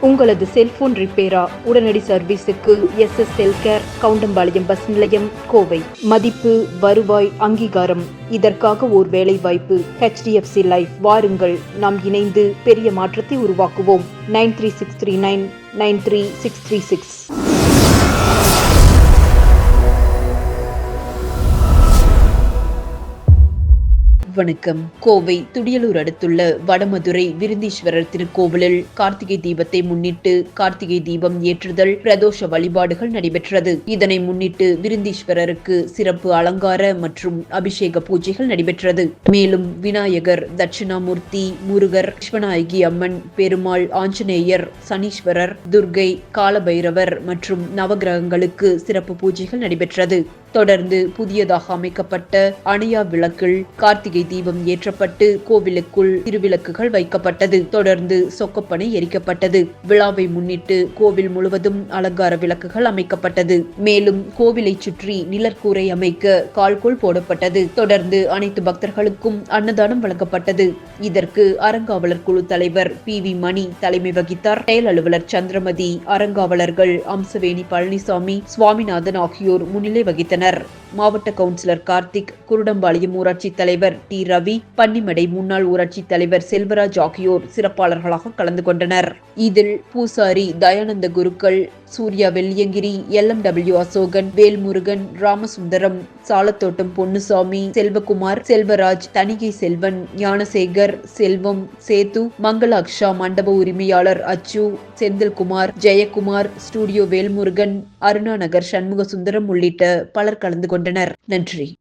உங்களது செல்போன் ரிப்பேரா? உடனடி சர்வீஸுக்கு SS கேர், கவுண்டம்பாளையம் பஸ் நிலையம், கோவை. மதிப்பு, வருவாய், அங்கீகாரம். இதற்காக ஓர் வேலை வாய்ப்பு. HDFC life. வாருங்கள், நாம் இணைந்து பெரிய மாற்றத்தை உருவாக்குவோம். 93639 93636. வணக்கம். கோவை துடியலூர் அடுத்துள்ள வடமதுரை விருந்தீஸ்வரர் திருக்கோவிலில் கார்த்திகை தீபத்தை முன்னிட்டு கார்த்திகை தீபம் ஏற்றுதல், பிரதோஷ வழிபாடுகள் நடைபெற்றது. இதனை முன்னிட்டு விருந்தீஸ்வரருக்கு சிறப்பு அலங்கார மற்றும் அபிஷேக பூஜைகள் நடைபெற்றது. மேலும் விநாயகர், தட்சிணாமூர்த்தி, முருகர், விஸ்வநாயகி அம்மன், பெருமாள், ஆஞ்சநேயர், சனீஸ்வரர், துர்கை, காலபைரவர் மற்றும் நவகிரகங்களுக்கு சிறப்பு பூஜைகள் நடைபெற்றது. தொடர்ந்து புதியதாக அமைக்கப்பட்ட அணையா விளக்கில் கார்த்திகை தீபம் ஏற்றப்பட்டு கோவிலுக்குள் திருவிளக்குகள் வைக்கப்பட்டது. தொடர்ந்து சொக்கப்பனை எரிக்கப்பட்டது. விழாவை முன்னிட்டு கோவில் முழுவதும் அலங்கார விளக்குகள் அமைக்கப்பட்டது. மேலும் கோவிலை சுற்றி நிழற்கூரை அமைக்க கால்கோள் போடப்பட்டது. தொடர்ந்து அனைத்து பக்தர்களுக்கும் அன்னதானம் வழங்கப்பட்டது. இதற்கு அறங்காவலர் குழு தலைவர் PV மணி தலைமை வகித்தார். செயல் அலுவலர் சந்திரமதி, அறங்காவலர்கள் அம்சவேணி பழனிசாமி, சுவாமிநாதன் ஆகியோர் முன்னிலை வகித்தனர். மாவட்ட கவுன்சிலர் கார்த்திக், குருடம்பாளையம் ஊராட்சி தலைவர் T ரவி, பன்னிமடை முன்னாள் ஊராட்சி தலைவர் செல்வராஜ் ஆகியோர் சிறப்பாளர்களாக கலந்து கொண்டனர். இதில் பூசாரி தயானந்த குருக்கள், சூர்யா வெள்ளியங்கிரி, LMW அசோகன், வேல்முருகன், ராமசுந்தரம், சாலத்தோட்டம் பொன்னுசாமி, செல்வகுமார், செல்வராஜ், தணிகை செல்வன், ஞானசேகர், செல்வம், சேது, மங்களாக்ஷா மண்டப உரிமையாளர் அச்சு, செந்தில்குமார், ஜெயக்குமார், ஸ்டுடியோ வேல்முருகன், அருணாநகர் சண்முக சுந்தரம் உள்ளிட்ட பலர் கலந்து கொண்டனர். நன்றி.